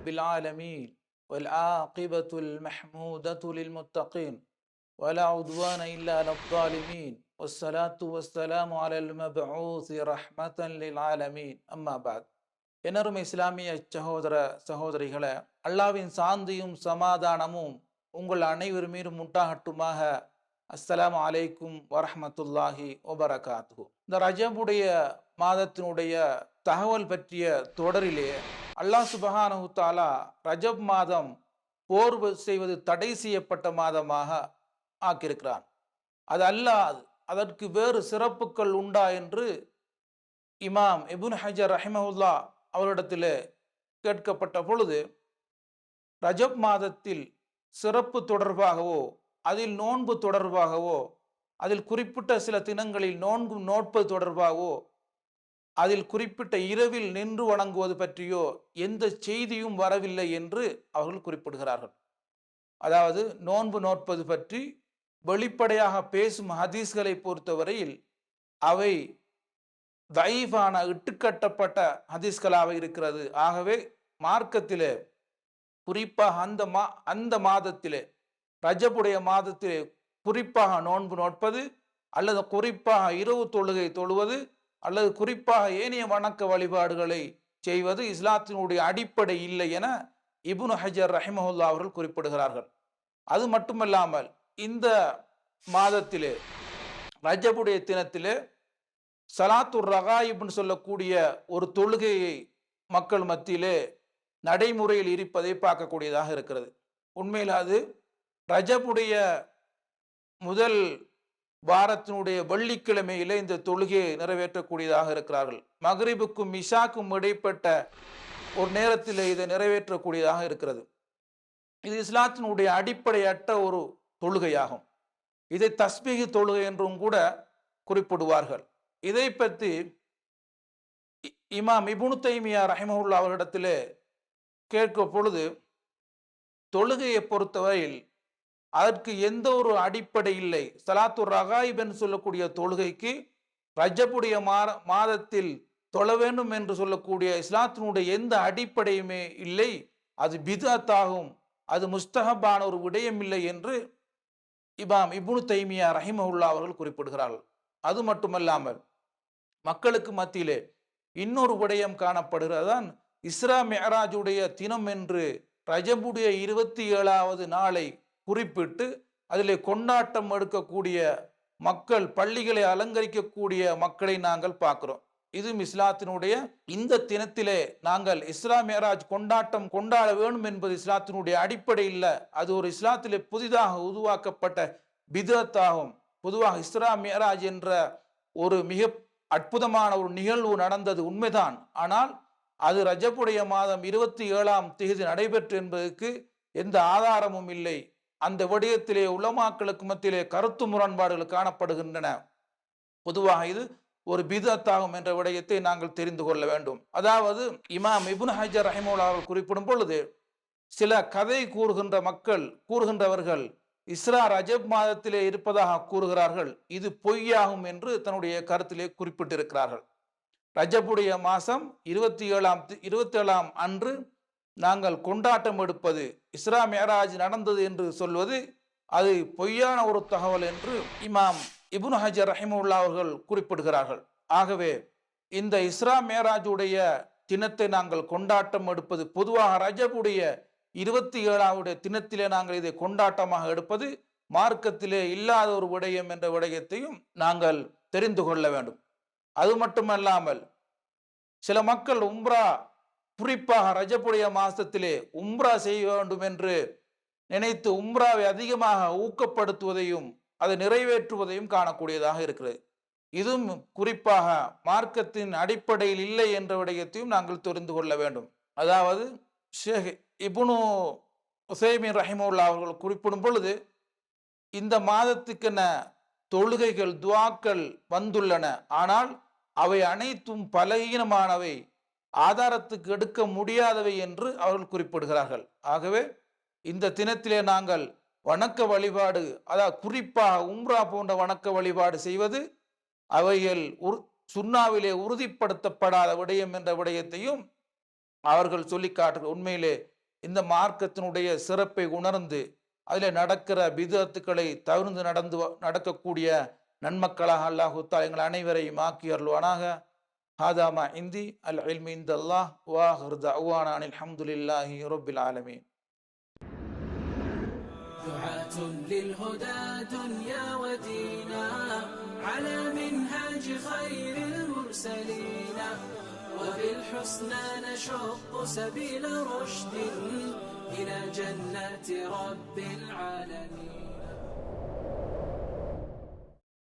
ரப்பில் ஆலமீன் வல் ஆகிபத்துல் மஹ்மூதத்து லில் முத்தகீன் வலா உத்வான இல்லா அலல் ஸாலிமீன் வஸ்ஸலாத்து வஸ்ஸலாமு அலல் மப்ஊஸி ரஹ்மத்தன் லில் ஆலமீன். அம்மா பாத். எனரும் இஸ்லாமிய சகோதர சகோதரிகளே, அல்லாவின் சாந்தியும் சமாதானமும் உங்கள் அனைவர் மீதும் உண்டாகட்டுமாக. அஸ்ஸலாமு அலைக்கும் வரஹ்மத்துல்லாஹி வபரகாத்துஹு. இந்த ரஜபுடைய மாதத்தினுடைய தகவல் பற்றிய தொடரிலே அல்லாஹ் சுப்ஹானஹு தஆலா ரஜப் மாதம் போர் செய்வது தடை செய்யப்பட்ட மாதமாக ஆக்கியிருக்கிறான். அது அல்லாது அதற்கு வேறு சிறப்புகள் உண்டா என்று இமாம் இப்னு ஹஜர் ரஹிமஹுல்லா அவரிடத்தில் கேட்கப்பட்ட பொழுது, ரஜப் மாதத்தில் சிறப்பு தொடர்பாகவோ அதில் நோன்பு தொடர்பாகவோ அதில் குறிப்பிட்ட சில தினங்களில் நோன்பு நோட்பது தொடர்பாகவோ அதில் குறிப்பிட்ட இரவில் நின்று வணங்குவது பற்றியோ எந்த செய்தியும் வரவில்லை என்று அவர்கள் குறிப்பிடுகிறார்கள். அதாவது நோன்பு நோட்பது பற்றி வெளிப்படையாக பேசும் ஹதீஸ்களை பொறுத்தவரையில் அவை தயீஃபான இட்டுக்கட்டப்பட்ட ஹதீஸ்களாக இருக்கிறது. ஆகவே மார்க்கத்திலே குறிப்பாக அந்த மாதத்திலே ரஜபுடைய மாதத்திலே குறிப்பாக நோன்பு நோட்பது அல்லது குறிப்பாக இரவு தொழுகை தொழுவது அல்லது குறிப்பாக ஏனைய வணக்க வழிபாடுகளை செய்வது இஸ்லாத்தினுடைய அடிப்படை இல்லை என இப்னு ஹஜர் ரஹிமஹுல்லா அவர்கள் குறிப்பிடுகிறார்கள். அது மட்டுமல்லாமல் இந்த மாதத்திலே ரஜபுடைய தினத்திலே சலாத்துர் ரகாயிப்னு சொல்லக்கூடிய ஒரு தொழுகையை மக்கள் மத்தியிலே நடைமுறையில் இருப்பதை பார்க்கக்கூடியதாக இருக்கிறது. உண்மையில் அது ரஜபுடைய முதல் வாரத்தினுடைய வெள்ளிக்கிழமையிலே இந்த தொழுகையை நிறைவேற்றக்கூடியதாக இருக்கிறார்கள். மக்ரிபுக்கும் இஷாக்கும் இடைப்பட்ட ஒரு நேரத்தில் இதை நிறைவேற்றக்கூடியதாக இருக்கிறது. இது இஸ்லாத்தினுடைய அடிப்படையற்ற ஒரு தொழுகையாகும். இதை தஸ்பீஹ் தொழுகை என்றும் கூட குறிப்பிடுவார்கள். இதை பற்றி இமாம் இப்னு தைமியா ரஹிமஹுல்லா அவர்களிடத்தில் கேட்க பொழுது, தொழுகையை பொறுத்தவரையில் அதற்கு எந்த ஒரு அடிப்படை இல்லை. சலாத்துர் ரகாயிப் என்று சொல்லக்கூடிய தொழுகைக்கு ரஜபுடைய மாதத்தில் தொழ வேண்டும் என்று சொல்லக்கூடிய இஸ்லாத்தினுடைய எந்த அடிப்படையுமே இல்லை. அது பித்அத்தாகும், அது முஸ்தஹபான ஒரு விடயம் இல்லை என்று இமாம் இப்னு தைமியா ரஹிமஹுல்லா அவர்கள் குறிப்பிடுகிறார்கள். அது மட்டுமல்லாமல் மக்களுக்கு மத்தியிலே இன்னொரு விடயம் காணப்படுகிறதான் இஸ்ரா மிஅராஜுடைய தினம் என்று ரஜபுடைய 27வது நாளை குறிப்பிட்டு அதிலே கொண்டாட்டம் எடுக்கக்கூடிய மக்கள், பள்ளிகளை அலங்கரிக்கக்கூடிய மக்களை நாங்கள் பார்க்கிறோம். இதுவும் இஸ்லாத்தினுடைய இந்த தினத்திலே நாங்கள் இஸ்ரா மிஅராஜ் கொண்டாட்டம் கொண்டாட வேண்டும் என்பது இஸ்லாத்தினுடைய அடிப்படை இல்லை. அது ஒரு இஸ்லாத்திலே புதிதாக உருவாக்கப்பட்ட பித்அத்தாகும். பொதுவாக இஸ்ரா மிஅராஜ் என்ற ஒரு மிக அற்புதமான ஒரு நிகழ்வு நடந்தது உண்மைதான். ஆனால் அது ரஜபுடைய மாதம் 27ஆம் தேதி நடைபெற்று என்பதற்கு எந்த ஆதாரமும் இல்லை. அந்த விடயத்திலே உலமாக்களுக்கு மத்தியிலே கருத்து முரண்பாடுகள் காணப்படுகின்றன. பொதுவாக இது ஒரு பித்அத்தாகும் என்ற விடயத்தை நாங்கள் தெரிந்து கொள்ள வேண்டும். அதாவது இமாம் இப்னு ஹஜர் ரஹிமஹுல்லா அவர்கள் குறிப்பிடும் பொழுது, சில கதை கூறுகின்றவர்கள் இஸ்ரா ரஜப் மாதத்திலே இருப்பதாக கூறுகிறார்கள். இது பொய்யாகும் என்று தன்னுடைய கருத்திலே குறிப்பிட்டிருக்கிறார்கள். ரஜபுடைய மாதம் 27ஆம் அன்று நாங்கள் கொண்டாட்டம் எடுப்பது, இஸ்ரா மிஅராஜ் நடந்தது என்று சொல்வது அது பொய்யான ஒரு தகவல் என்று இமாம் இப்னு ஹஜர் ரஹிமஹுல்லா அவர்கள் குறிப்பிடுகிறார்கள். ஆகவே இந்த இஸ்ரா மிஅராஜுடைய தினத்தை நாங்கள் கொண்டாட்டம் எடுப்பது, பொதுவாக ரஜபுடைய 27வது தினத்திலே நாங்கள் இதை கொண்டாட்டமாக எடுப்பது மார்க்கத்திலே இல்லாத ஒரு விடயம் என்ற விடயத்தையும் நாங்கள் தெரிந்து கொள்ள வேண்டும். அது மட்டுமல்லாமல் சில மக்கள் உம்ரா, குறிப்பாக ரஜபுடைய மாசத்திலே உம்ரா செய்ய வேண்டும் என்று நினைத்து உம்ராவை அதிகமாக ஊக்கப்படுத்துவதையும் அதை நிறைவேற்றுவதையும் காணக்கூடியதாக இருக்கிறது. இதுவும் குறிப்பாக மார்க்கத்தின் அடிப்படையில் இல்லை என்ற விடயத்தையும் நாங்கள் தெரிந்து கொள்ள வேண்டும். அதாவது ஷேக் இப்னு உசைமீன் ரஹிமஹுல்லா அவர்கள் குறிப்பிடும் பொழுது, இந்த மாதத்துக்கென தொழுகைகள், துஆக்கள் வந்துள்ளன. ஆனால் அவை அனைத்தும் பலகீனமானவை, ஆதாரத்துக்கு எடுக்க முடியாதவை என்று அவர்கள் குறிப்பிடுகிறார்கள். ஆகவே இந்த தினத்திலே நாங்கள் வணக்க வழிபாடு, அதாவது குறிப்பாக உம்ரா போன்ற வணக்க வழிபாடு செய்வது அவைகள் சுன்னாவிலே உறுதிப்படுத்தப்படாத விடயம் என்ற விடயத்தையும் அவர்கள் சொல்லி காட்டு. உண்மையிலே இந்த மார்க்கத்தினுடைய சிறப்பை உணர்ந்து அதில் நடக்கிற பிதத்துக்களை தவிர்த்து நடக்கக்கூடிய நன்மக்களாக அல்லாஹு தஆலா எங்கள் அனைவரையும் ஆக்கி அருள்வானாக. ஹாதாமா இந்தி அல் இல்மி இந்தல்லாஹ் வாஹிர் தஅவானா அனில் ஹம்துலில்லாஹி ரப்பில் ஆலமீன். دعاة للهدى دنيا ودينا على منهاج خير المرسلين وبالحسنى نشق سبيل رشد إلى جنات رب العالمين.